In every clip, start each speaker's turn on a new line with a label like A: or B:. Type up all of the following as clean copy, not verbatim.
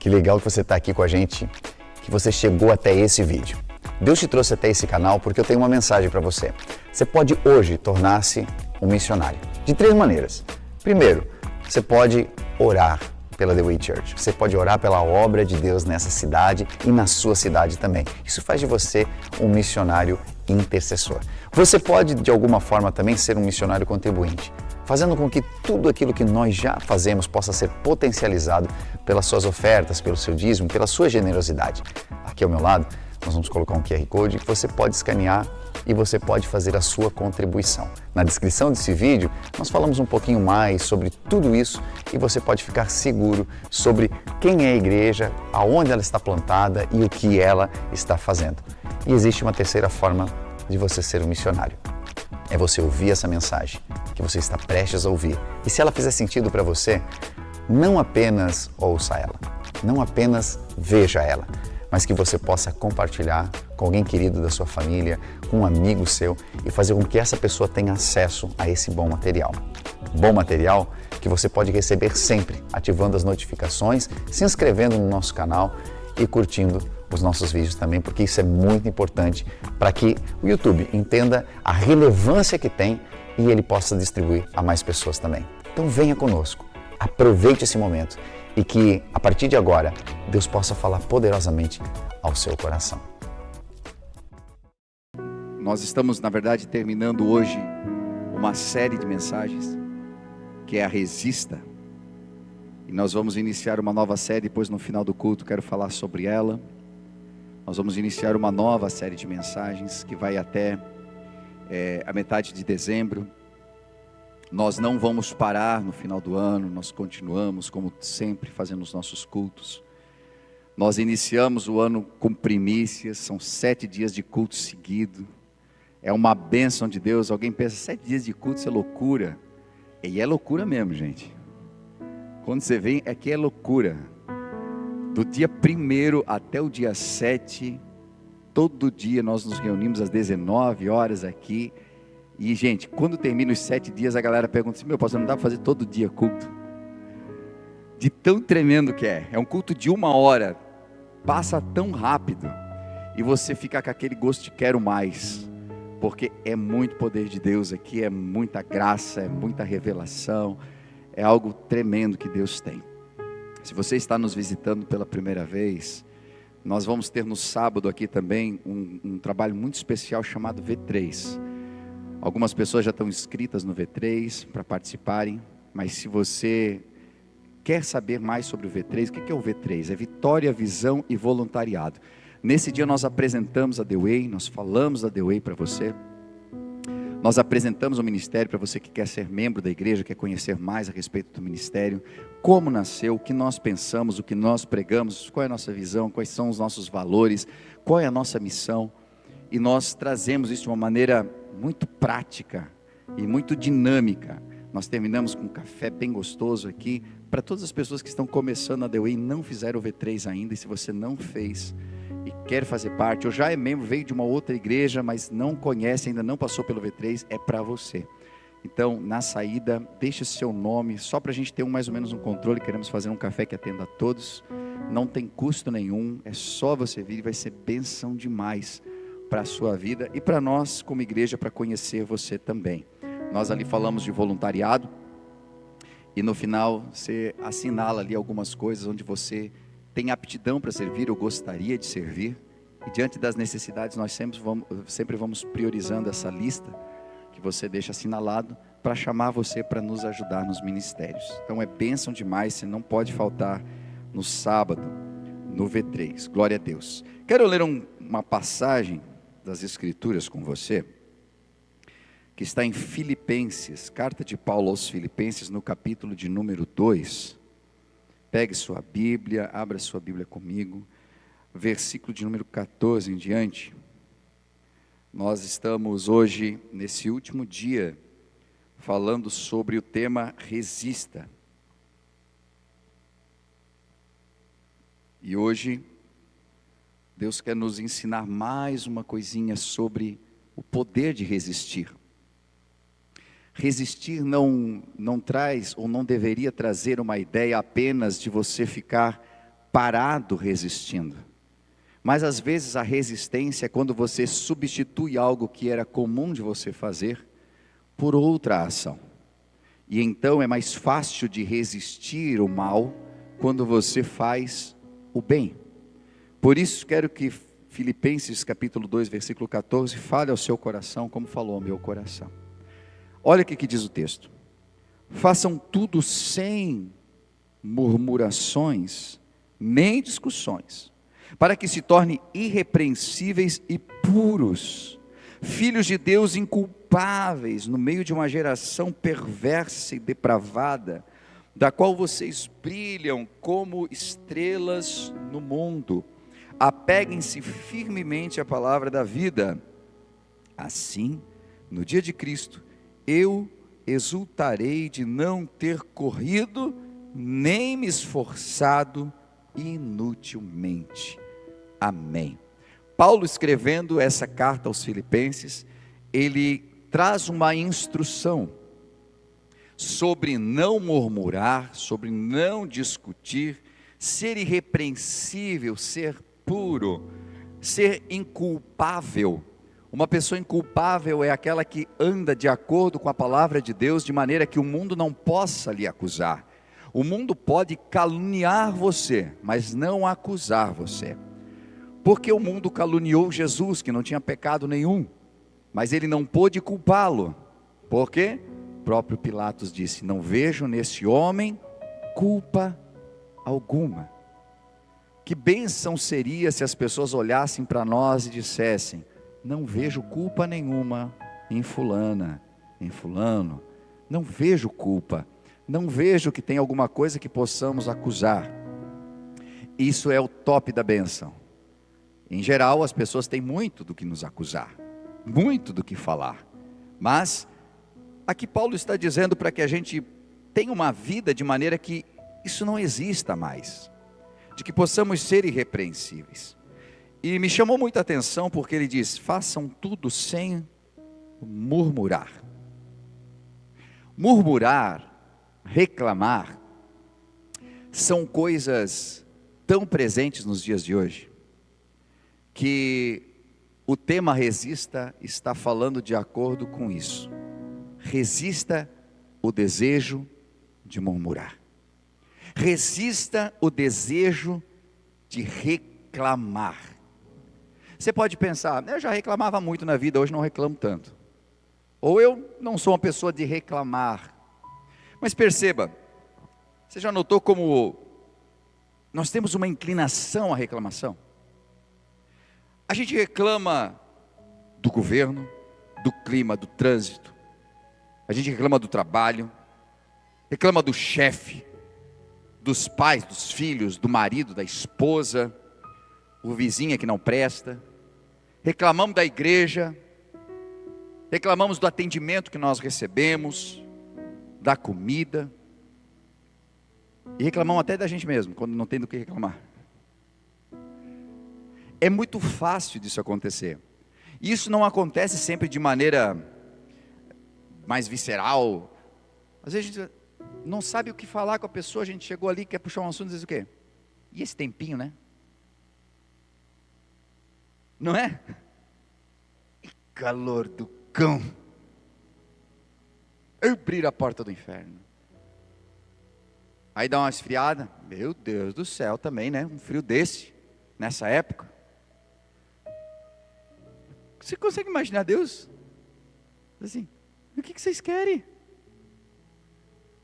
A: Que legal que você está aqui com a gente, que você chegou até esse vídeo. Deus te trouxe até esse canal porque eu tenho uma mensagem para você. Você pode hoje tornar-se um missionário de 3 maneiras. Primeiro, você pode orar pela The Way Church. Você pode orar pela obra de Deus nessa cidade e na sua cidade também. Isso faz de você um missionário intercessor. Você pode, de alguma forma, também ser um missionário contribuinte, fazendo com que tudo aquilo que nós já fazemos possa ser potencializado pelas suas ofertas, pelo seu dízimo, pela sua generosidade. Aqui ao meu lado, nós vamos colocar um QR Code que você pode escanear e você pode fazer a sua contribuição. Na descrição desse vídeo, nós falamos um pouquinho mais sobre tudo isso e você pode ficar seguro sobre quem é a igreja, aonde ela está plantada e o que ela está fazendo. E existe uma terceira forma de você ser um missionário. É você ouvir essa mensagem que você está prestes a ouvir. E se ela fizer sentido para você, não apenas ouça ela, não apenas veja ela, mas que você possa compartilhar com alguém querido da sua família, com um amigo seu e fazer com que essa pessoa tenha acesso a esse bom material. Bom material que você pode receber sempre, ativando as notificações, se inscrevendo no nosso canal e curtindo os nossos vídeos também, porque isso é muito importante para que o YouTube entenda a relevância que tem e ele possa distribuir a mais pessoas também. Então venha conosco, aproveite esse momento e que, a partir de agora, Deus possa falar poderosamente ao seu coração.
B: Nós estamos, na verdade, terminando hoje uma série de mensagens, que é a Resista. E nós vamos iniciar uma nova série, depois no final do culto quero falar sobre ela. Nós vamos iniciar uma nova série de mensagens, que vai até a metade de dezembro. Nós não vamos parar no final do ano, nós continuamos, como sempre, fazendo os nossos cultos. Nós iniciamos o ano com primícias, são 7 dias de culto seguido. É uma bênção de Deus. Alguém pensa, 7 dias de culto, isso é loucura. E é loucura mesmo, gente. Quando você vem, aqui é loucura. Do dia 1º até o dia 7, todo dia nós nos reunimos às 19 horas aqui. E, gente, quando termina os 7 dias, a galera pergunta assim, meu pastor, não dá para fazer todo dia culto? De tão tremendo que é. É um culto de 1 hora. Passa tão rápido. E você fica com aquele gosto de quero mais. Porque é muito poder de Deus aqui, é muita graça, é muita revelação. É algo tremendo que Deus tem. Se você está nos visitando pela primeira vez, nós vamos ter no sábado aqui também um trabalho muito especial chamado V3. Algumas pessoas já estão inscritas no V3 para participarem, mas se você quer saber mais sobre o V3, o que é o V3? É Vitória, Visão e Voluntariado. Nesse dia nós apresentamos a The Way, nós falamos da The Way para você. Nós apresentamos o ministério para você que quer ser membro da igreja, quer conhecer mais a respeito do ministério, como nasceu, o que nós pensamos, o que nós pregamos, qual é a nossa visão, quais são os nossos valores, qual é a nossa missão. E nós trazemos isso de uma maneira muito prática e muito dinâmica. Nós terminamos com um café bem gostoso aqui, para todas as pessoas que estão começando a The Way e não fizeram o V3 ainda, e se você não fez e quer fazer parte, ou já é membro, veio de uma outra igreja, mas não conhece, ainda não passou pelo V3, é para você. Então, na saída, deixe seu nome, só para a gente ter mais ou menos um controle, queremos fazer um café que atenda a todos, não tem custo nenhum, é só você vir e vai ser bênção demais para a sua vida e para nós como igreja, para conhecer você também. Nós ali falamos de voluntariado e no final você assinala ali algumas coisas onde você tem aptidão para servir ou gostaria de servir, e diante das necessidades nós sempre vamos priorizando essa lista que você deixa assinalado para chamar você para nos ajudar nos ministérios. Então é bênção demais, você não pode faltar no sábado, no V3, glória a Deus. Quero ler uma passagem das Escrituras com você, que está em Filipenses, carta de Paulo aos Filipenses, no capítulo de número 2, pegue sua Bíblia, abra sua Bíblia comigo, versículo de número 14 em diante. Nós estamos hoje, nesse último dia, falando sobre o tema Resista. E hoje, Deus quer nos ensinar mais uma coisinha sobre o poder de resistir. Resistir não traz ou não deveria trazer uma ideia apenas de você ficar parado resistindo. Mas às vezes a resistência é quando você substitui algo que era comum de você fazer por outra ação. E então é mais fácil de resistir o mal quando você faz o bem. Por isso quero que Filipenses capítulo 2, versículo 14, fale ao seu coração como falou ao meu coração. Olha o que diz o texto. Façam tudo sem murmurações, nem discussões, para que se tornem irrepreensíveis e puros, filhos de Deus inculpáveis, no meio de uma geração perversa e depravada, da qual vocês brilham como estrelas no mundo. Apeguem-se firmemente à palavra da vida. Assim, no dia de Cristo, eu exultarei de não ter corrido, nem me esforçado inutilmente. Amém. Paulo, escrevendo essa carta aos Filipenses, ele traz uma instrução sobre não murmurar, sobre não discutir, ser irrepreensível, ser puro, ser inculpável. Uma pessoa inculpável é aquela que anda de acordo com a palavra de Deus, de maneira que o mundo não possa lhe acusar. O mundo pode caluniar você, mas não acusar você. Porque o mundo caluniou Jesus, que não tinha pecado nenhum, mas ele não pôde culpá-lo. Por quê? O próprio Pilatos disse: não vejo nesse homem culpa alguma. Que bênção seria se as pessoas olhassem para nós e dissessem: não vejo culpa nenhuma em fulana, em fulano, não vejo culpa, não vejo que tem alguma coisa que possamos acusar. Isso é o top da bênção. Em geral, as pessoas têm muito do que nos acusar, muito do que falar, mas aqui Paulo está dizendo para que a gente tenha uma vida de maneira que isso não exista mais, de que possamos ser irrepreensíveis. E me chamou muita atenção porque ele diz: façam tudo sem murmurar. Murmurar, reclamar, são coisas tão presentes nos dias de hoje, que o tema Resista está falando de acordo com isso. Resista o desejo de murmurar. Resista o desejo de reclamar. Você pode pensar: eu já reclamava muito na vida, hoje não reclamo tanto. Ou eu não sou uma pessoa de reclamar. Mas perceba, você já notou como nós temos uma inclinação à reclamação? A gente reclama do governo, do clima, do trânsito. A gente reclama do trabalho, reclama do chefe, dos pais, dos filhos, do marido, da esposa, o vizinho que não presta. Reclamamos da igreja, reclamamos do atendimento que nós recebemos, da comida, e reclamamos até da gente mesmo, quando não tem do que reclamar. É muito fácil disso acontecer. Isso não acontece sempre de maneira mais visceral. Às vezes a gente não sabe o que falar com a pessoa, a gente chegou ali, quer puxar um assunto e diz o quê? E esse tempinho, né? Não é? Que calor do cão. Abrir a porta do inferno. Aí dá uma esfriada. Meu Deus do céu também, né? Um frio desse, nessa época. Você consegue imaginar Deus? Assim, o que vocês querem?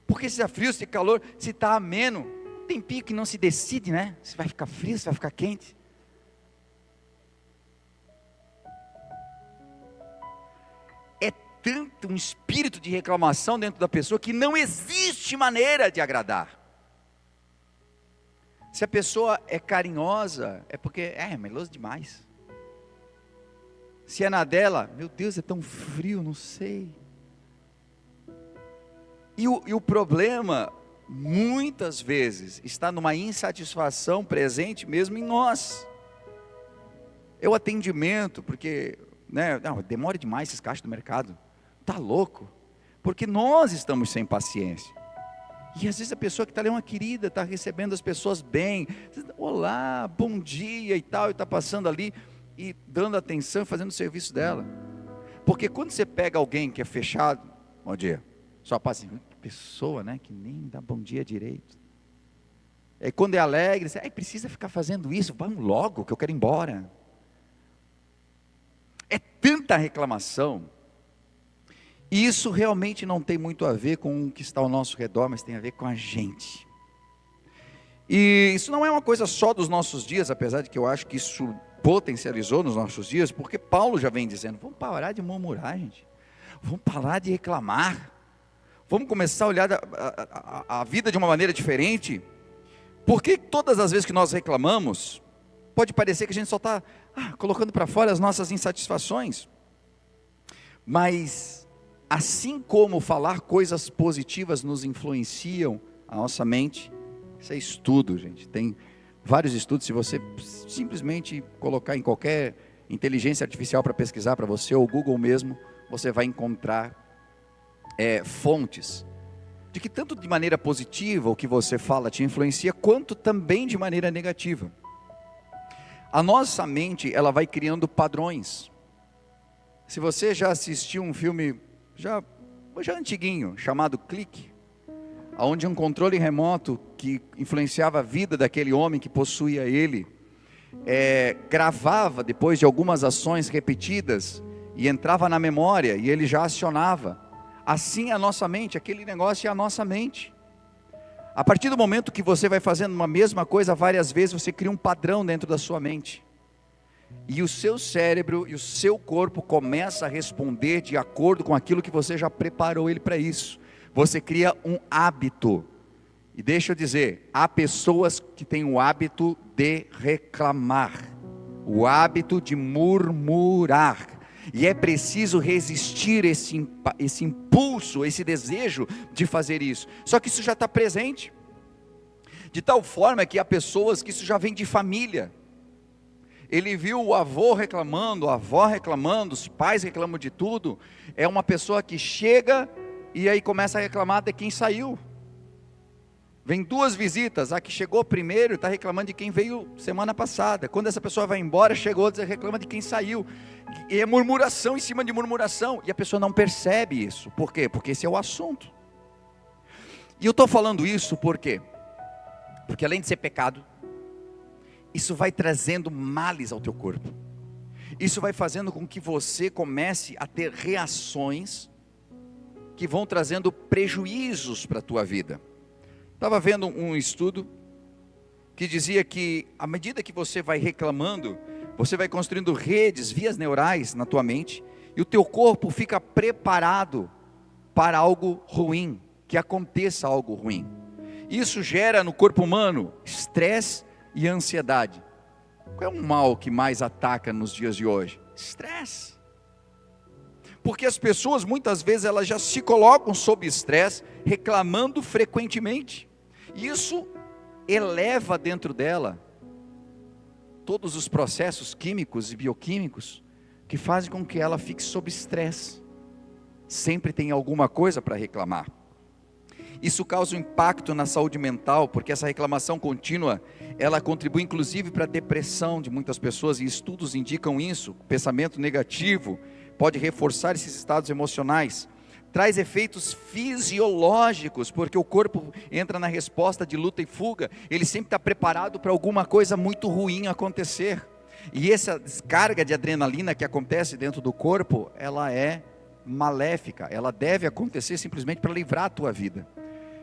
B: Porque se está frio, se calor, se está ameno, tem pico que não se decide, né? Se vai ficar frio, se vai ficar quente. É tanto um espírito de reclamação dentro da pessoa que não existe maneira de agradar. Se a pessoa é carinhosa, é porque é meloso demais. Se é na dela, meu Deus, é tão frio, não sei. E o problema, muitas vezes, está numa insatisfação presente mesmo em nós. É o atendimento, porque, né, não, demora demais esses caixas do mercado. Está louco? Porque nós estamos sem paciência. E às vezes a pessoa que está ali é uma querida, está recebendo as pessoas bem, olá, bom dia e tal, e está passando ali e dando atenção, fazendo o serviço dela. Porque quando você pega alguém que é fechado, bom dia, só passa assim, pessoa, né, que nem dá bom dia direito. E quando é alegre, você precisa ficar fazendo isso, vamos logo que eu quero ir embora. É tanta reclamação. E isso realmente não tem muito a ver com o que está ao nosso redor, mas tem a ver com a gente. E isso não é uma coisa só dos nossos dias, apesar de que eu acho que isso potencializou nos nossos dias, porque Paulo já vem dizendo, vamos parar de murmurar, gente. Vamos parar de reclamar. Vamos começar a olhar a vida de uma maneira diferente. Porque todas as vezes que nós reclamamos, pode parecer que a gente só está colocando para fora as nossas insatisfações. Mas, assim como falar coisas positivas nos influenciam a nossa mente, isso é estudo, gente. Tem vários estudos, se você simplesmente colocar em qualquer inteligência artificial para pesquisar para você, ou Google mesmo, você vai encontrar fontes de que tanto de maneira positiva o que você fala te influencia, quanto também de maneira negativa. A nossa mente, ela vai criando padrões. Se você já assistiu um filme, já antiguinho, chamado Clique, onde um controle remoto que influenciava a vida daquele homem que possuía ele, gravava depois de algumas ações repetidas, e entrava na memória, e ele já acionava. Assim é a nossa mente, aquele negócio é a nossa mente. A partir do momento que você vai fazendo uma mesma coisa várias vezes, você cria um padrão dentro da sua mente. E o seu cérebro e o seu corpo começa a responder de acordo com aquilo que você já preparou ele para isso. Você cria um hábito. E deixa eu dizer, há pessoas que têm o hábito de reclamar, o hábito de murmurar. E é preciso resistir esse impulso, esse desejo de fazer isso. Só que isso já está presente. De tal forma que há pessoas que isso já vem de família. Ele viu o avô reclamando, a avó reclamando, os pais reclamam de tudo. É uma pessoa que chega e aí começa a reclamar de quem saiu. Vem duas visitas, a que chegou primeiro está reclamando de quem veio semana passada. Quando essa pessoa vai embora, chegou e reclama de quem saiu. E é murmuração em cima de murmuração. E a pessoa não percebe isso. Por quê? Porque esse é o assunto. E eu estou falando isso por quê? Porque além de ser pecado, isso vai trazendo males ao teu corpo. Isso vai fazendo com que você comece a ter reações que vão trazendo prejuízos para a tua vida. Estava vendo um estudo que dizia que à medida que você vai reclamando, você vai construindo redes, vias neurais na tua mente, e o teu corpo fica preparado para algo ruim, que aconteça algo ruim. Isso gera no corpo humano estresse e ansiedade. Qual é o mal que mais ataca nos dias de hoje? Estresse. Porque as pessoas muitas vezes elas já se colocam sob estresse, reclamando frequentemente. Isso eleva dentro dela todos os processos químicos e bioquímicos que fazem com que ela fique sob estresse. Sempre tem alguma coisa para reclamar. Isso causa um impacto na saúde mental, porque essa reclamação contínua, ela contribui inclusive para a depressão de muitas pessoas, e estudos indicam isso. O pensamento negativo pode reforçar esses estados emocionais. Traz efeitos fisiológicos, porque o corpo entra na resposta de luta e fuga. Ele sempre está preparado para alguma coisa muito ruim acontecer. E essa descarga de adrenalina que acontece dentro do corpo, ela é maléfica. Ela deve acontecer simplesmente para livrar a tua vida.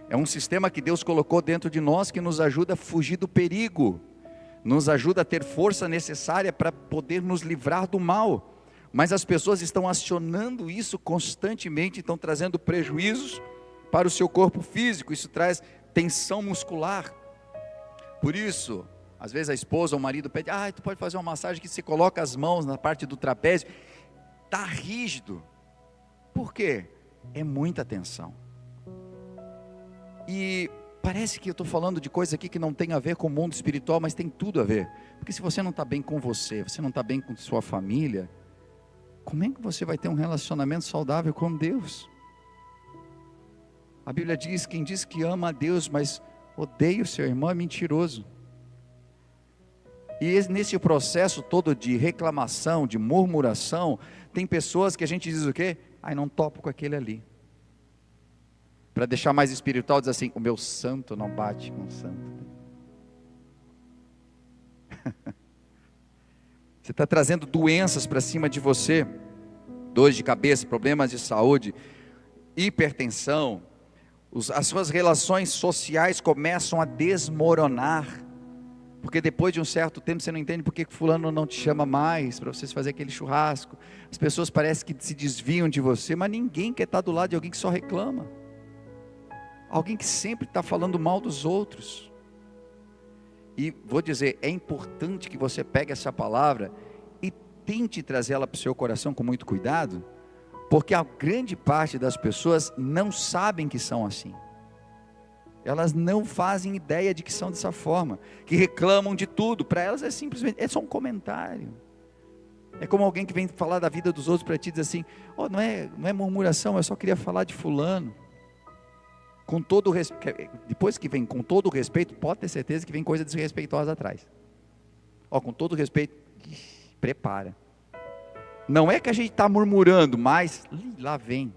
B: É um sistema que Deus colocou dentro de nós que nos ajuda a fugir do perigo. Nos ajuda a ter força necessária para poder nos livrar do mal. Mas as pessoas estão acionando isso constantemente, estão trazendo prejuízos para o seu corpo físico. Isso traz tensão muscular. Por isso, às vezes a esposa ou o marido pede, tu pode fazer uma massagem que você coloca as mãos na parte do trapézio. Está rígido. Por quê? É muita tensão. E parece que eu estou falando de coisa aqui que não tem a ver com o mundo espiritual, mas tem tudo a ver. Porque se você não está bem com você não está bem com sua família, como é que você vai ter um relacionamento saudável com Deus? A Bíblia diz, quem diz que ama a Deus, mas odeia o seu irmão, é mentiroso. E nesse processo todo de reclamação, de murmuração, tem pessoas que a gente diz o quê? Ai, não topo com aquele ali. Para deixar mais espiritual, diz assim, o meu santo não bate com o santo. Você está trazendo doenças para cima de você, dores de cabeça, problemas de saúde, hipertensão, as suas relações sociais começam a desmoronar, porque depois de um certo tempo você não entende porque fulano não te chama mais, para vocês fazer aquele churrasco, as pessoas parecem que se desviam de você, mas ninguém quer estar do lado de alguém que só reclama, alguém que sempre está falando mal dos outros. E vou dizer, é importante que você pegue essa palavra e tente trazê-la para o seu coração com muito cuidado, porque a grande parte das pessoas não sabem que são assim. Elas não fazem ideia de que são dessa forma, que reclamam de tudo. Para elas é simplesmente, é só um comentário. É como alguém que vem falar da vida dos outros para ti e diz assim, oh, não é murmuração, eu só queria falar de fulano. Com todo o respeito, depois que vem com todo o respeito, pode ter certeza que vem coisa desrespeitosa atrás. Ó, com todo o respeito, prepara. Não é que a gente está murmurando, mas lá vem.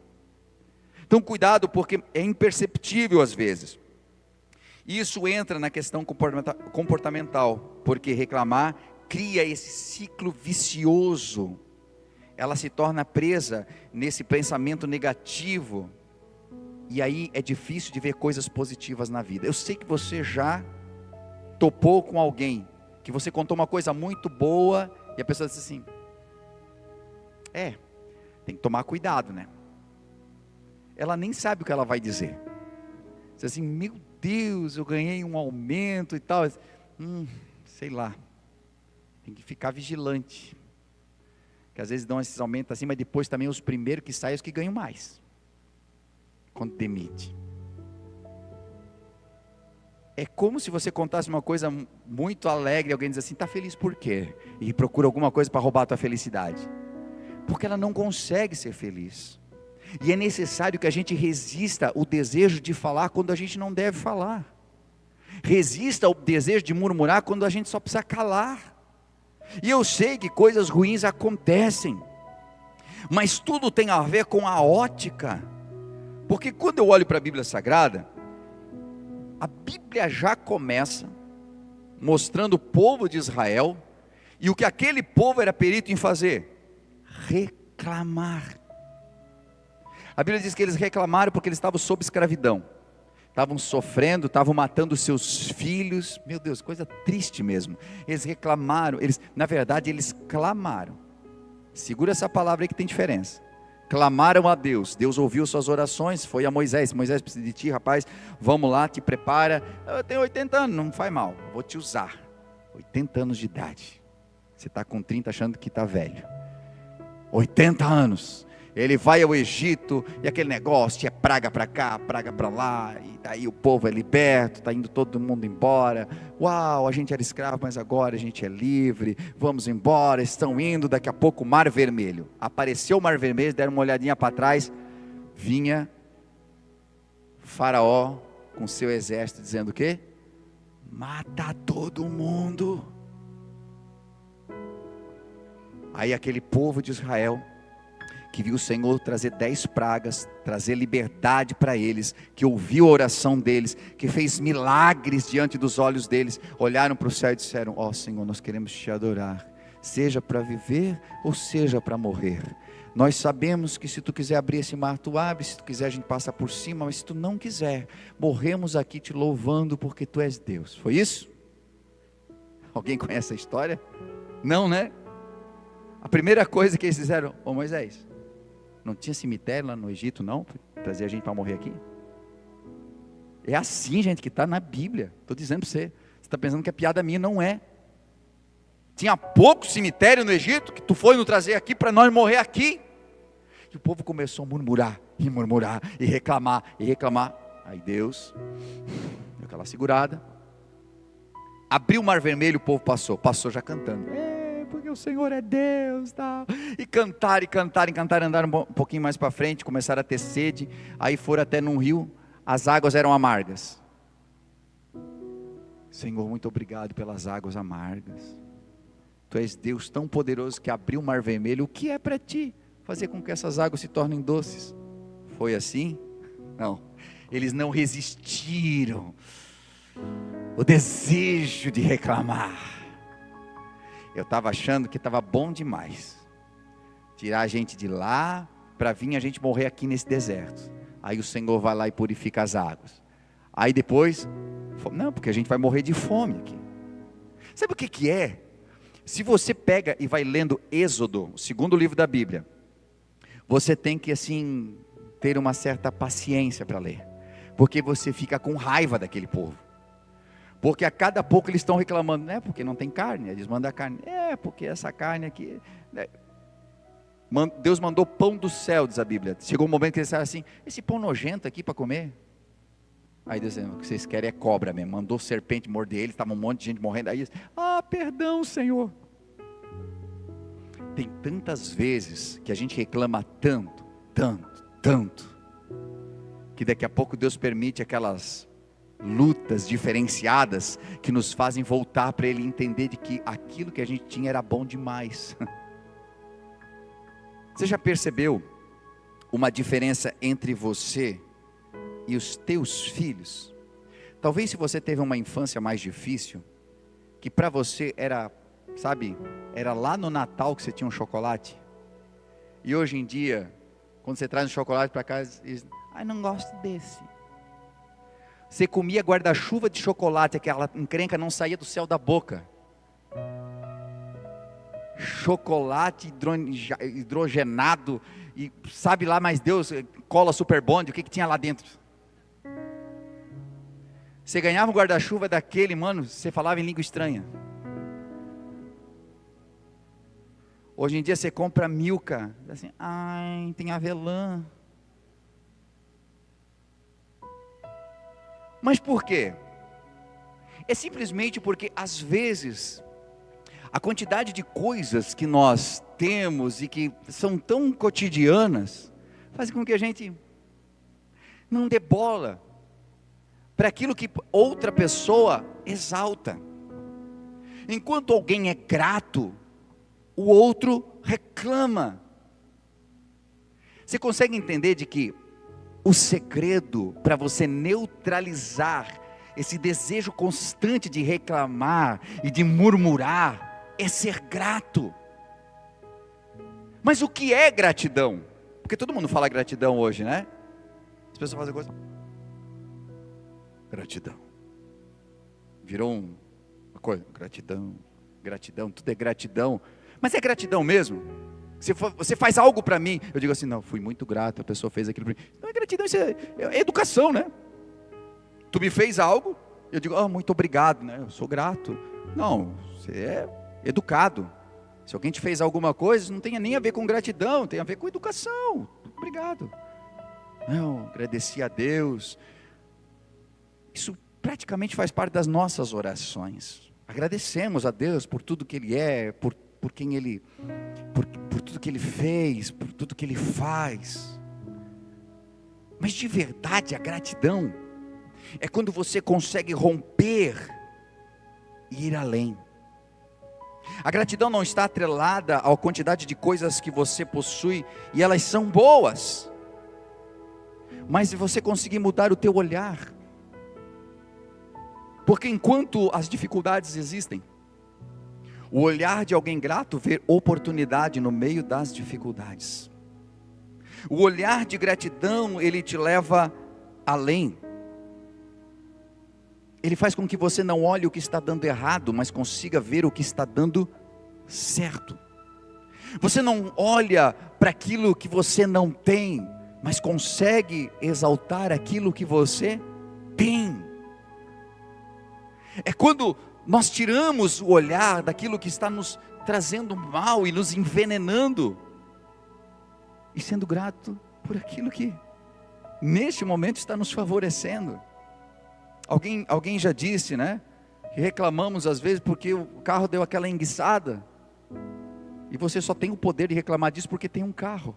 B: Então cuidado, porque é imperceptível às vezes. Isso entra na questão comportamental, porque reclamar cria esse ciclo vicioso. Ela se torna presa nesse pensamento negativo. E aí é difícil de ver coisas positivas na vida. Eu sei que você já topou com alguém, que você contou uma coisa muito boa, e a pessoa disse assim, tem que tomar cuidado, né? Ela nem sabe o que ela vai dizer. Diz assim, meu Deus, eu ganhei um aumento e tal. Sei lá, tem que ficar vigilante. Que às vezes dão esses aumentos assim, mas depois também os primeiros que saem, os que ganham mais. Quando demite. É como se você contasse uma coisa muito alegre, alguém diz assim, está feliz por quê? E procura alguma coisa para roubar a tua felicidade. Porque ela não consegue ser feliz. E é necessário que a gente resista o desejo de falar quando a gente não deve falar. Resista ao desejo de murmurar quando a gente só precisa calar. E eu sei que coisas ruins acontecem, mas tudo tem a ver com a ótica. Porque quando eu olho para a Bíblia Sagrada, a Bíblia já começa mostrando o povo de Israel, e o que aquele povo era perito em fazer? Reclamar. A Bíblia diz que eles reclamaram porque eles estavam sob escravidão, estavam sofrendo, estavam matando seus filhos, meu Deus, coisa triste mesmo. Eles reclamaram, na verdade eles clamaram. Segura essa palavra aí que tem diferença. Clamaram a Deus, Deus ouviu suas orações, foi a Moisés, Moisés precisa de ti, rapaz, vamos lá, te prepara, eu tenho 80 anos, não faz mal, vou te usar, 80 anos de idade, você está com 30 achando que está velho, 80 anos, ele vai ao Egito, e aquele negócio, é praga para cá, praga para lá, e daí o povo é liberto, está indo todo mundo embora, uau, a gente era escravo, mas agora a gente é livre, vamos embora, estão indo, daqui a pouco o Mar Vermelho, apareceu o Mar Vermelho, deram uma olhadinha para trás, vinha Faraó com seu exército, dizendo o quê? Mata todo mundo. Aí aquele povo de Israel, que viu o Senhor trazer 10 pragas, trazer liberdade para eles, que ouviu a oração deles, que fez milagres diante dos olhos deles, olharam para o céu e disseram, ó Senhor, nós queremos te adorar, seja para viver ou seja para morrer, nós sabemos que se tu quiser abrir esse mar, tu abre, se tu quiser a gente passa por cima, mas se tu não quiser, morremos aqui te louvando porque tu és Deus. Foi isso? Alguém conhece a história? Não, né? A primeira coisa que eles fizeram, ô Moisés, não tinha cemitério lá no Egito não, trazer a gente para morrer aqui? É assim, gente, que está na Bíblia, estou dizendo para você, você está pensando que é piada minha, não é. Tinha pouco cemitério no Egito, que tu foi nos trazer aqui para nós morrer aqui. E o povo começou a murmurar, e reclamar, aí Deus, deu aquela segurada, abriu o Mar Vermelho, o povo passou já cantando, porque o Senhor é Deus, tal. E cantaram, andaram um pouquinho mais para frente, começaram a ter sede, aí foram até num rio, as águas eram amargas. Senhor, muito obrigado pelas águas amargas. Tu és Deus tão poderoso que abriu o mar vermelho. O que é para ti fazer com que essas águas se tornem doces? Foi assim? Não. Eles não resistiram. O desejo de reclamar. Eu estava achando que estava bom demais. Tirar a gente de lá para vir a gente morrer aqui nesse deserto. Aí o Senhor vai lá e purifica as águas. Aí depois, não, porque a gente vai morrer de fome aqui. Sabe o que é? Se você pega e vai lendo Êxodo, o segundo livro da Bíblia, você tem que assim ter uma certa paciência para ler, porque você fica com raiva daquele povo, porque a cada pouco eles estão reclamando, né? Porque não tem carne, eles mandam a carne, porque essa carne aqui, né? Deus mandou pão do céu, diz a Bíblia. Chegou um momento que eles disseram assim, esse pão nojento aqui para comer. Aí Deus disse, o que vocês querem é cobra mesmo. Mandou serpente morder eles, estava um monte de gente morrendo. Aí, perdão, Senhor. Tem tantas vezes que a gente reclama tanto, que daqui a pouco Deus permite aquelas lutas diferenciadas que nos fazem voltar para Ele, entender de que aquilo que a gente tinha era bom demais. Você já percebeu uma diferença entre você e os teus filhos? Talvez se você teve uma infância mais difícil, que para você era, sabe, era lá no Natal que você tinha um chocolate, e hoje em dia, quando você traz um chocolate para casa, diz, não gosto desse. Você comia guarda-chuva de chocolate, aquela encrenca não saía do céu da boca. Chocolate hidrogenado, e sabe lá mais Deus, cola Super Bond, o que tinha lá dentro? Você ganhava um guarda-chuva daquele, mano, você falava em língua estranha. Hoje em dia você compra Milka, assim, tem avelã. Mas por quê? É simplesmente porque às vezes a quantidade de coisas que nós temos e que são tão cotidianas faz com que a gente não dê bola para aquilo que outra pessoa exalta. Enquanto alguém é grato, o outro reclama. Você consegue entender de que o segredo para você neutralizar esse desejo constante de reclamar e de murmurar é ser grato? Mas o que é gratidão? Porque todo mundo fala gratidão hoje, né? As pessoas fazem coisa. Gratidão. Virou uma coisa. Gratidão, tudo é gratidão. Mas é gratidão mesmo? Você faz algo para mim, eu digo assim, não, fui muito grato, a pessoa fez aquilo para mim. Não é gratidão, isso é educação, né? Tu me fez algo, eu digo, muito obrigado, né? Eu sou grato. Não, você é educado. Se alguém te fez alguma coisa, não tem nem a ver com gratidão, tem a ver com educação. Obrigado. Não, agradeci a Deus. Isso praticamente faz parte das nossas orações. Agradecemos a Deus por tudo que Ele é, por quem Ele, por tudo que Ele fez, por tudo que Ele faz. Mas de verdade a gratidão é quando você consegue romper e ir além. A gratidão não está atrelada à quantidade de coisas que você possui, e elas são boas, mas você conseguir mudar o teu olhar, porque enquanto as dificuldades existem, o olhar de alguém grato vê oportunidade no meio das dificuldades. O olhar de gratidão, ele te leva além. Ele faz com que você não olhe o que está dando errado, mas consiga ver o que está dando certo. Você não olha para aquilo que você não tem, mas consegue exaltar aquilo que você tem. É quando nós tiramos o olhar daquilo que está nos trazendo mal e nos envenenando, e sendo grato por aquilo que neste momento está nos favorecendo. Alguém já disse, né? Que reclamamos às vezes porque o carro deu aquela enguiçada. E você só tem o poder de reclamar disso porque tem um carro.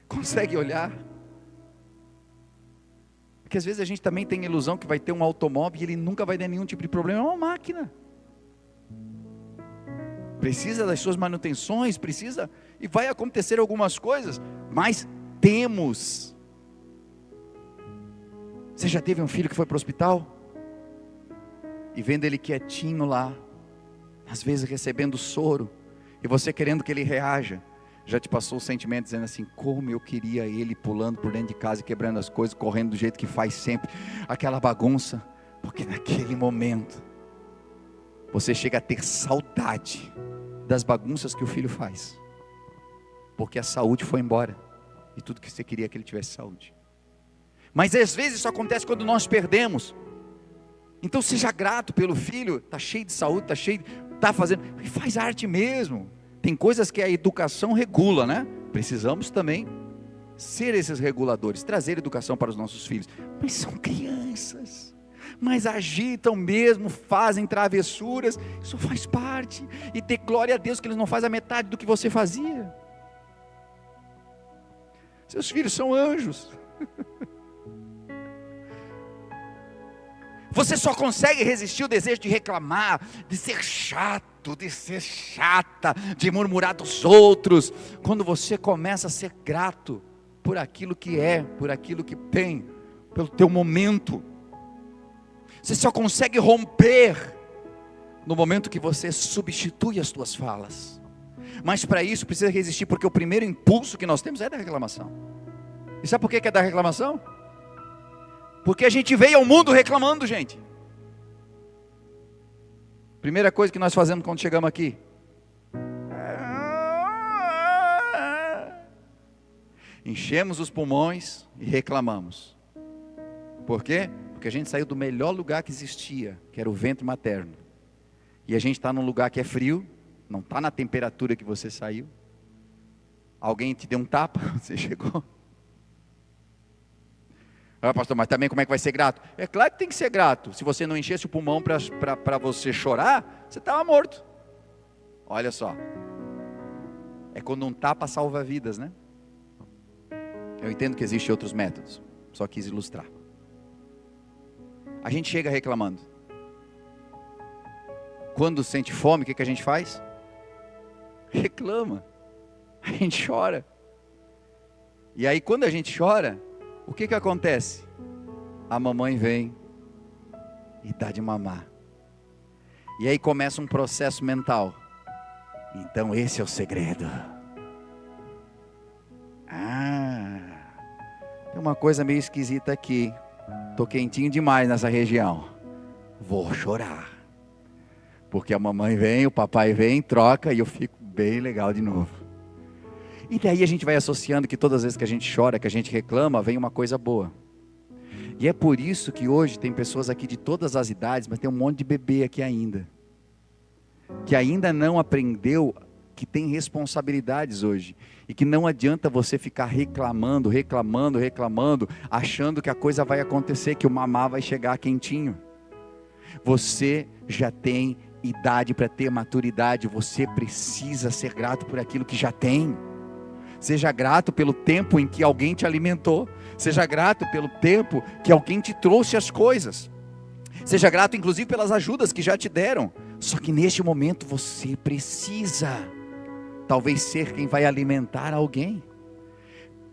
B: Consegue olhar? Porque às vezes a gente também tem a ilusão que vai ter um automóvel e ele nunca vai dar nenhum tipo de problema. É uma máquina. Precisa das suas manutenções, precisa, e vai acontecer algumas coisas, mas temos. Você já teve um filho que foi para o hospital? E vendo ele quietinho lá, às vezes recebendo soro, e você querendo que ele reaja, já te passou o sentimento dizendo assim, como eu queria ele pulando por dentro de casa e quebrando as coisas, correndo do jeito que faz sempre, aquela bagunça, porque naquele momento, você chega a ter saudade das bagunças que o filho faz, porque a saúde foi embora, e tudo que você queria é que ele tivesse saúde. Mas às vezes isso acontece quando nós perdemos. Então seja grato pelo filho, está cheio de saúde, está fazendo, e faz arte mesmo. Tem coisas que a educação regula, né? Precisamos também ser esses reguladores, trazer educação para os nossos filhos. Mas são crianças, mas agitam mesmo, fazem travessuras, isso faz parte. E ter glória a Deus que eles não fazem a metade do que você fazia. Seus filhos são anjos. Você só consegue resistir o desejo de reclamar, de ser chato, de ser chata, de murmurar dos outros, quando você começa a ser grato por aquilo que é, por aquilo que tem, pelo teu momento. Você só consegue romper no momento que você substitui as tuas falas. Mas para isso precisa resistir, porque o primeiro impulso que nós temos é da reclamação. E sabe por que é da reclamação? Porque a gente veio ao mundo reclamando, gente. Primeira coisa que nós fazemos quando chegamos aqui. Enchemos os pulmões e reclamamos. Por quê? Porque a gente saiu do melhor lugar que existia, que era o ventre materno. E a gente está num lugar que é frio, não está na temperatura que você saiu. Alguém te deu um tapa, você chegou. Ah, pastor, mas também como é que vai ser grato? É claro que tem que ser grato. Se você não enchesse o pulmão para você chorar, você estava morto. Olha só. É quando um tapa salva vidas, né? Eu entendo que existem outros métodos, só quis ilustrar. A gente chega reclamando. Quando sente fome, o que a gente faz? Reclama. A gente chora. E aí quando a gente chora, o que acontece? A mamãe vem e dá de mamar. E aí começa um processo mental. Então esse é o segredo. Tem uma coisa meio esquisita aqui. Tô quentinho demais nessa região. Vou chorar. Porque a mamãe vem, o papai vem, troca e eu fico bem legal de novo. E daí a gente vai associando que todas as vezes que a gente chora, que a gente reclama, vem uma coisa boa. E é por isso que hoje tem pessoas aqui de todas as idades, mas tem um monte de bebê aqui ainda. Que ainda não aprendeu que tem responsabilidades hoje. E que não adianta você ficar reclamando, achando que a coisa vai acontecer, que o mamá vai chegar quentinho. Você já tem idade para ter maturidade, você precisa ser grato por aquilo que já tem. Seja grato pelo tempo em que alguém te alimentou. Seja grato pelo tempo que alguém te trouxe as coisas. Seja grato inclusive pelas ajudas que já te deram. Só que neste momento você precisa talvez ser quem vai alimentar alguém.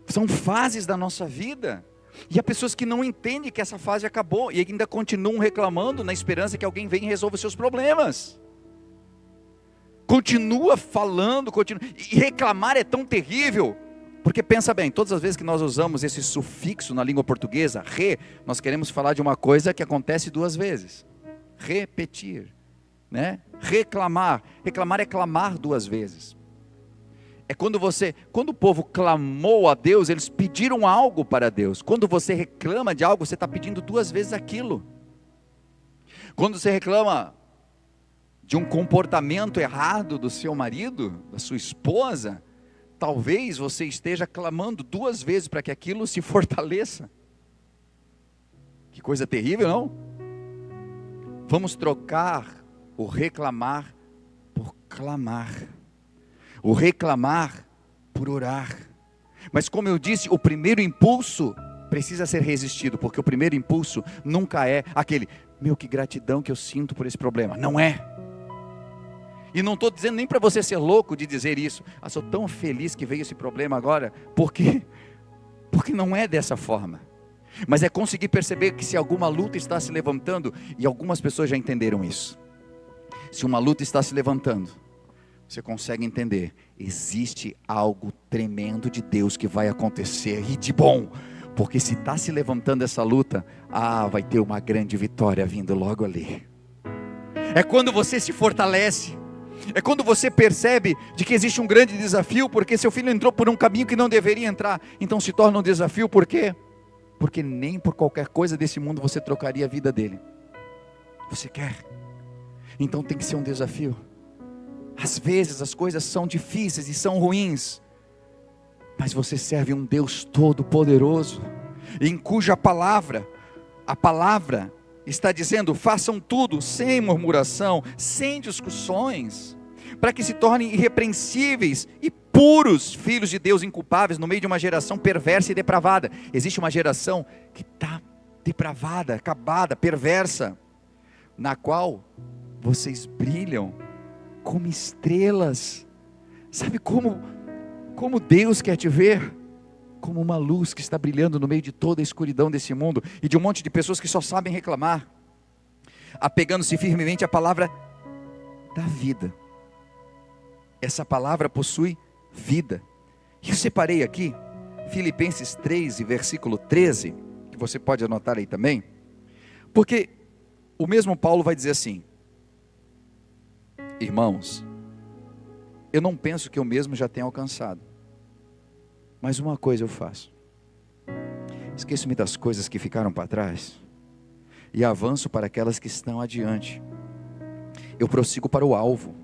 B: São fases da nossa vida. E há pessoas que não entendem que essa fase acabou e ainda continuam reclamando na esperança que alguém venha e resolva os seus problemas. Continua falando, e reclamar é tão terrível, porque pensa bem, todas as vezes que nós usamos esse sufixo na língua portuguesa, nós queremos falar de uma coisa que acontece duas vezes, repetir, né? Reclamar é clamar duas vezes, é quando o povo clamou a Deus, eles pediram algo para Deus. Quando você reclama de algo, você está pedindo duas vezes aquilo. Quando você reclama de um comportamento errado do seu marido, da sua esposa, talvez você esteja clamando duas vezes para que aquilo se fortaleça. Que coisa terrível, não? Vamos trocar o reclamar por clamar, o reclamar por orar. Mas como eu disse, o primeiro impulso precisa ser resistido, porque o primeiro impulso nunca é aquele, meu, que gratidão que eu sinto por esse problema. Não é. E não estou dizendo nem para você ser louco de dizer isso. Sou tão feliz que veio esse problema agora, porque não é dessa forma. Mas é conseguir perceber que se alguma luta está se levantando, e algumas pessoas já entenderam isso. Se uma luta está se levantando, você consegue entender, existe algo tremendo de Deus que vai acontecer, e de bom, porque se está se levantando essa luta, vai ter uma grande vitória vindo logo ali. É quando você se fortalece, é quando você percebe de que existe um grande desafio, porque seu filho entrou por um caminho que não deveria entrar, então se torna um desafio. Por quê? Porque nem por qualquer coisa desse mundo você trocaria a vida dele. Você quer? Então tem que ser um desafio. Às vezes as coisas são difíceis e são ruins, mas você serve um Deus todo-poderoso, em cuja palavra, a palavra está dizendo, façam tudo sem murmuração, sem discussões, para que se tornem irrepreensíveis e puros filhos de Deus, inculpáveis, no meio de uma geração perversa e depravada. Existe uma geração que está depravada, acabada, perversa, na qual vocês brilham como estrelas. Sabe como Deus quer te ver? Como uma luz que está brilhando no meio de toda a escuridão desse mundo, e de um monte de pessoas que só sabem reclamar, apegando-se firmemente à palavra da vida. Essa palavra possui vida. E eu separei aqui, Filipenses 3 e versículo 13, que você pode anotar aí também, porque o mesmo Paulo vai dizer assim, irmãos, eu não penso que eu mesmo já tenha alcançado, mas uma coisa eu faço, esqueço-me das coisas que ficaram para trás, e avanço para aquelas que estão adiante. Eu prossigo para o alvo,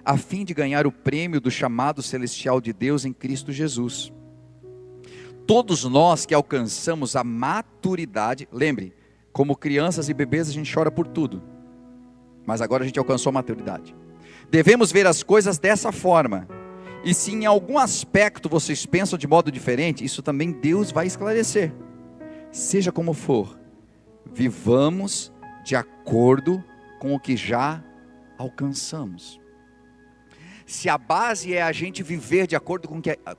B: a fim de ganhar o prêmio do chamado celestial de Deus em Cristo Jesus. Todos nós que alcançamos a maturidade, lembre, como crianças e bebês a gente chora por tudo, mas agora a gente alcançou a maturidade. Devemos ver as coisas dessa forma, e se em algum aspecto vocês pensam de modo diferente, isso também Deus vai esclarecer. Seja como for, vivamos de acordo com o que já alcançamos. Se a base é a gente viver de acordo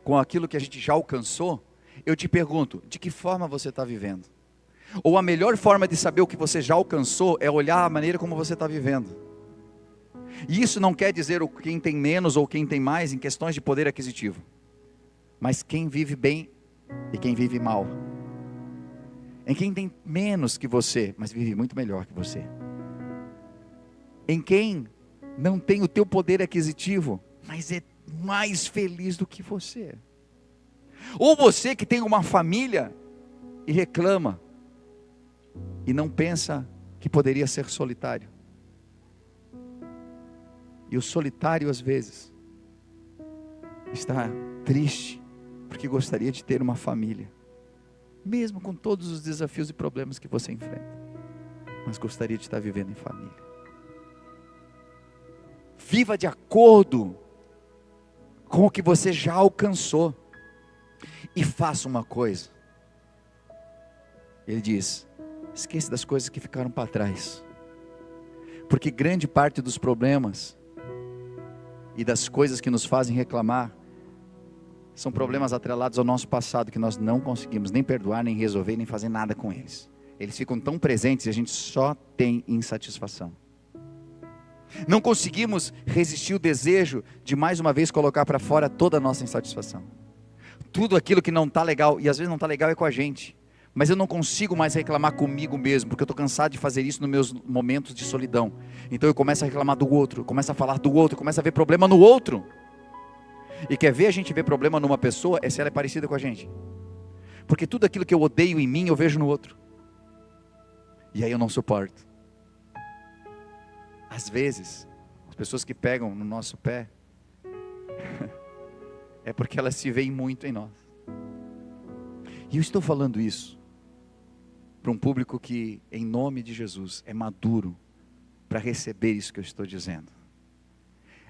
B: com aquilo que a gente já alcançou, eu te pergunto, de que forma você está vivendo? Ou a melhor forma de saber o que você já alcançou é olhar a maneira como você está vivendo. E isso não quer dizer quem tem menos ou quem tem mais em questões de poder aquisitivo, mas quem vive bem e quem vive mal. Em quem tem menos que você, mas vive muito melhor que você. Em quem não tem o teu poder aquisitivo, mas é mais feliz do que você. Ou você que tem uma família e reclama, e não pensa que poderia ser solitário. E o solitário às vezes está triste, porque gostaria de ter uma família, mesmo com todos os desafios e problemas que você enfrenta, mas gostaria de estar vivendo em família. Viva de acordo com o que você já alcançou, e faça uma coisa, ele diz, esqueça das coisas que ficaram para trás, porque grande parte dos problemas e das coisas que nos fazem reclamar, são problemas atrelados ao nosso passado, que nós não conseguimos nem perdoar, nem resolver, nem fazer nada com eles. Eles ficam tão presentes e a gente só tem insatisfação. Não conseguimos resistir o desejo de mais uma vez colocar para fora toda a nossa insatisfação. Tudo aquilo que não está legal, e às vezes não está legal é com a gente, mas eu não consigo mais reclamar comigo mesmo, porque eu estou cansado de fazer isso nos meus momentos de solidão. Então eu começo a reclamar do outro, começo a falar do outro, começo a ver problema no outro. E quer ver a gente ver problema numa pessoa, é se ela é parecida com a gente. Porque tudo aquilo que eu odeio em mim, eu vejo no outro. E aí eu não suporto. Às vezes, as pessoas que pegam no nosso pé, é porque elas se veem muito em nós. E eu estou falando isso para um público que, em nome de Jesus, é maduro para receber isso que eu estou dizendo.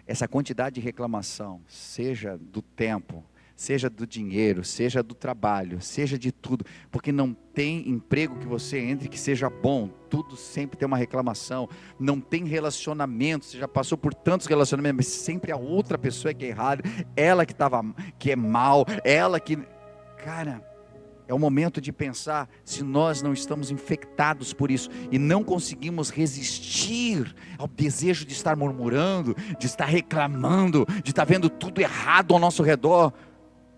B: Essa quantidade de reclamação, seja do tempo, seja do dinheiro, seja do trabalho, seja de tudo, porque não tem emprego que você entre que seja bom, tudo sempre tem uma reclamação, não tem relacionamento, você já passou por tantos relacionamentos, mas sempre a outra pessoa que é errada, ela que é mal, ela que, cara, é o momento de pensar se nós não estamos infectados por isso e não conseguimos resistir ao desejo de estar murmurando, de estar reclamando, de estar vendo tudo errado ao nosso redor.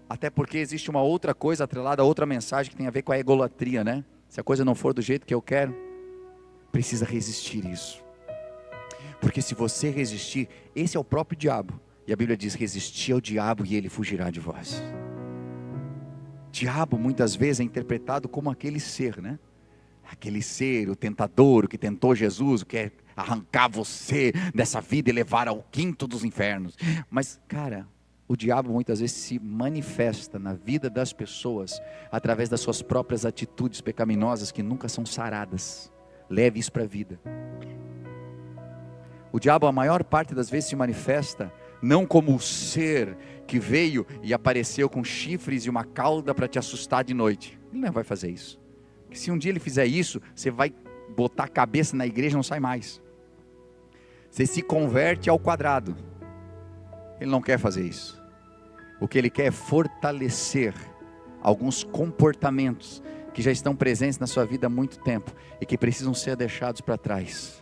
B: Até porque existe uma outra coisa atrelada a outra mensagem que tem a ver com a egolatria, né? Se a coisa não for do jeito que eu quero, precisa resistir isso. Porque se você resistir, esse é o próprio diabo. E a Bíblia diz, resistir ao diabo e ele fugirá de vós. Diabo muitas vezes é interpretado como aquele ser, né? Aquele ser, o tentador, o que tentou Jesus, o que quer arrancar você dessa vida e levar ao quinto dos infernos. Mas, cara, o diabo muitas vezes se manifesta na vida das pessoas através das suas próprias atitudes pecaminosas que nunca são saradas. Leve isso para a vida. O diabo a maior parte das vezes se manifesta não como o ser que veio e apareceu com chifres e uma cauda para te assustar de noite. Ele não vai fazer isso. Porque se um dia ele fizer isso, você vai botar a cabeça na igreja e não sai mais. Você se converte ao quadrado. Ele não quer fazer isso. O que ele quer é fortalecer alguns comportamentos que já estão presentes na sua vida há muito tempo e que precisam ser deixados para trás.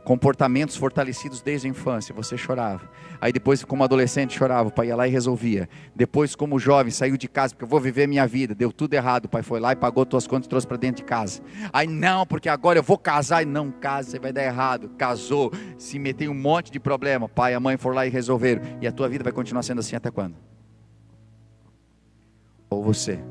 B: Comportamentos fortalecidos desde a infância, você chorava, aí depois como adolescente chorava, o pai ia lá e resolvia, depois como jovem saiu de casa, porque eu vou viver minha vida, deu tudo errado, o pai foi lá e pagou tuas contas e trouxe para dentro de casa, aí não, porque agora eu vou casar, e não casa, você vai dar errado, casou, se meteu em um monte de problema, o pai e a mãe foram lá e resolveram, e a tua vida vai continuar sendo assim até quando? Ou você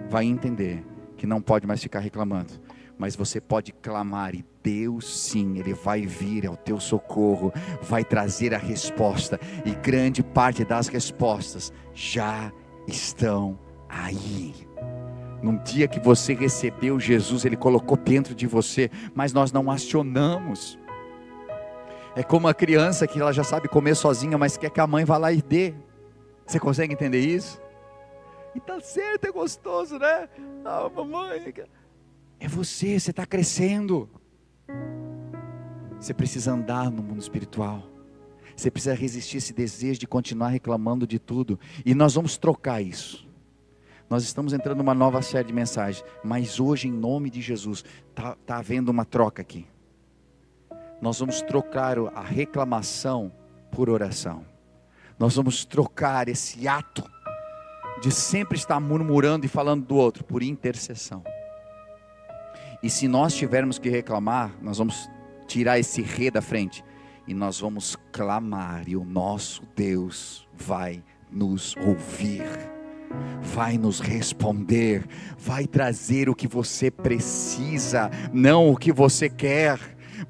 B: vai entender que não pode mais ficar reclamando, mas você pode clamar e Deus sim, Ele vai vir ao teu socorro, vai trazer a resposta, e grande parte das respostas já estão aí. Num dia que você recebeu Jesus, Ele colocou dentro de você, mas nós não acionamos. É como a criança que ela já sabe comer sozinha, mas quer que a mãe vá lá e dê. Você consegue entender isso? E tá certo, é gostoso, né? Ah, mamãe, é você está crescendo. Você precisa andar no mundo espiritual. Você precisa resistir esse desejo de continuar reclamando de tudo. E nós vamos trocar isso. Nós estamos entrando numa nova série de mensagens. Mas hoje, em nome de Jesus, está havendo uma troca aqui. Nós vamos trocar a reclamação por oração. Nós vamos trocar esse ato de sempre estar murmurando e falando do outro por intercessão. E se nós tivermos que reclamar, nós vamos tirar esse rei da frente e nós vamos clamar, e o nosso Deus vai nos ouvir, vai nos responder, vai trazer o que você precisa, não o que você quer.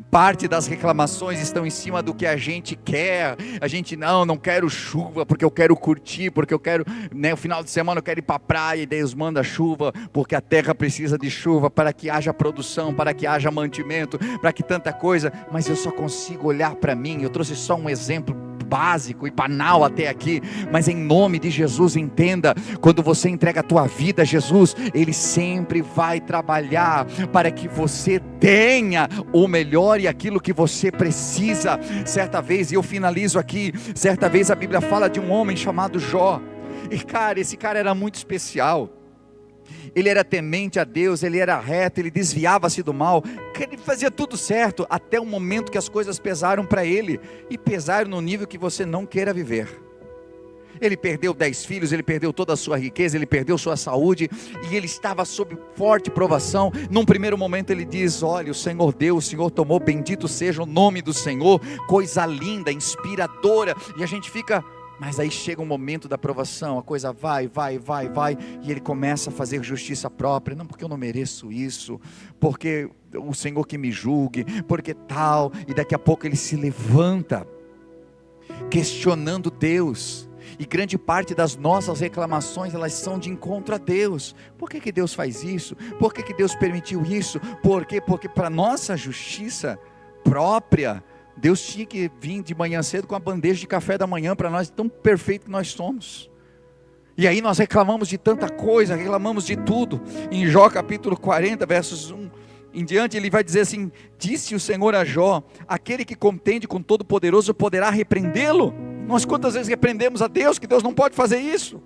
B: Parte das reclamações estão em cima do que a gente quer. A gente não quero chuva porque eu quero curtir, porque eu quero, o final de semana eu quero ir para a praia, e Deus manda chuva, porque a terra precisa de chuva para que haja produção, para que haja mantimento, para que tanta coisa, mas eu só consigo olhar para mim. Eu trouxe só um exemplo básico e banal até aqui, mas em nome de Jesus, entenda, quando você entrega a tua vida a Jesus, Ele sempre vai trabalhar para que você tenha o melhor e aquilo que você precisa. Certa vez, e eu finalizo aqui, certa vez a Bíblia fala de um homem chamado Jó, e cara, esse cara era muito especial. Ele era temente a Deus, ele era reto, ele desviava-se do mal, ele fazia tudo certo, até o momento que as coisas pesaram para ele, e pesaram no nível que você não queira viver. Ele perdeu 10 filhos, ele perdeu toda a sua riqueza, ele perdeu sua saúde, e ele estava sob forte provação. Num primeiro momento ele diz, olha, o Senhor deu, o Senhor tomou, bendito seja o nome do Senhor, coisa linda, inspiradora, e a gente fica... Mas aí chega um momento da provação, a coisa vai, e ele começa a fazer justiça própria. Não, porque eu não mereço isso, porque o Senhor que me julgue, porque tal, e daqui a pouco ele se levanta, questionando Deus. E grande parte das nossas reclamações, elas são de encontro a Deus. Por que Deus faz isso? Por que Deus permitiu isso? Por quê? Porque para nossa justiça própria, Deus tinha que vir de manhã cedo com a bandeja de café da manhã para nós, tão perfeito que nós somos. E aí nós reclamamos de tanta coisa, reclamamos de tudo. Em Jó capítulo 40, versos 1 em diante, ele vai dizer assim: disse o Senhor a Jó, aquele que contende com Todo-Poderoso poderá repreendê-lo? Nós quantas vezes repreendemos a Deus, que Deus não pode fazer isso?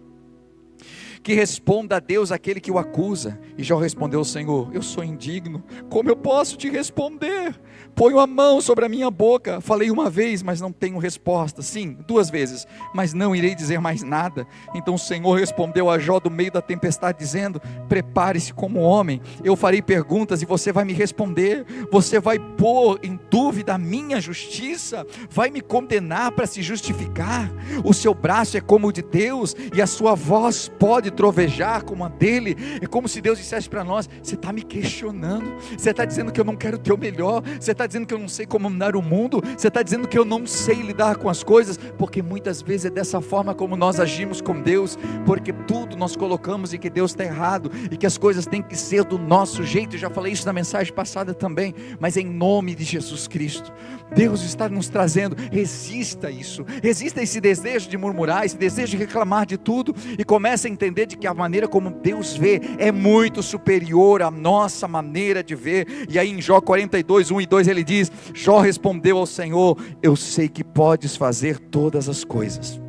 B: Que responda a Deus aquele que o acusa. E Jó respondeu ao Senhor: eu sou indigno, como eu posso te responder? Ponho a mão sobre a minha boca. Falei uma vez, mas não tenho resposta. Sim, 2 vezes, mas não irei dizer mais nada. Então o Senhor respondeu a Jó do meio da tempestade, dizendo: prepare-se como homem, eu farei perguntas e você vai me responder. Você vai pôr em dúvida a minha justiça, vai me condenar para se justificar. O seu braço é como o de Deus, e a sua voz pode trovejar como a dele. É como se Deus dissesse para nós: você está me questionando, você está dizendo que eu não quero o teu melhor, você está dizendo que eu não sei comandar o mundo, você está dizendo que eu não sei lidar com as coisas, porque muitas vezes é dessa forma como nós agimos com Deus, porque tudo nós colocamos em que Deus está errado, e que as coisas têm que ser do nosso jeito. Eu já falei isso na mensagem passada também, mas em nome de Jesus Cristo, Deus está nos trazendo: resista isso, resista a esse desejo de murmurar, esse desejo de reclamar de tudo, e comece a entender de que a maneira como Deus vê é muito superior à nossa maneira de ver. E aí em Jó 42, 1 e 2 ele diz: Jó respondeu ao Senhor: eu sei que podes fazer todas as coisas,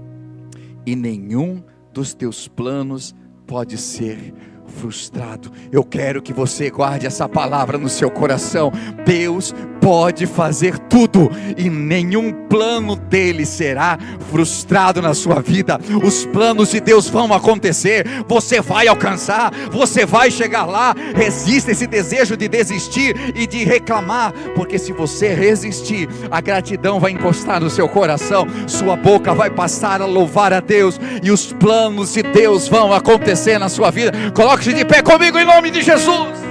B: e nenhum dos teus planos pode ser frustrado. Eu quero que você guarde essa palavra no seu coração. Deus pode fazer tudo, e nenhum plano dele será frustrado na sua vida. Os planos de Deus vão acontecer, você vai alcançar, você vai chegar lá. Resista esse desejo de desistir e de reclamar, porque se você resistir, a gratidão vai encostar no seu coração, sua boca vai passar a louvar a Deus, e os planos de Deus vão acontecer na sua vida. Coloque-se de pé comigo em nome de Jesus.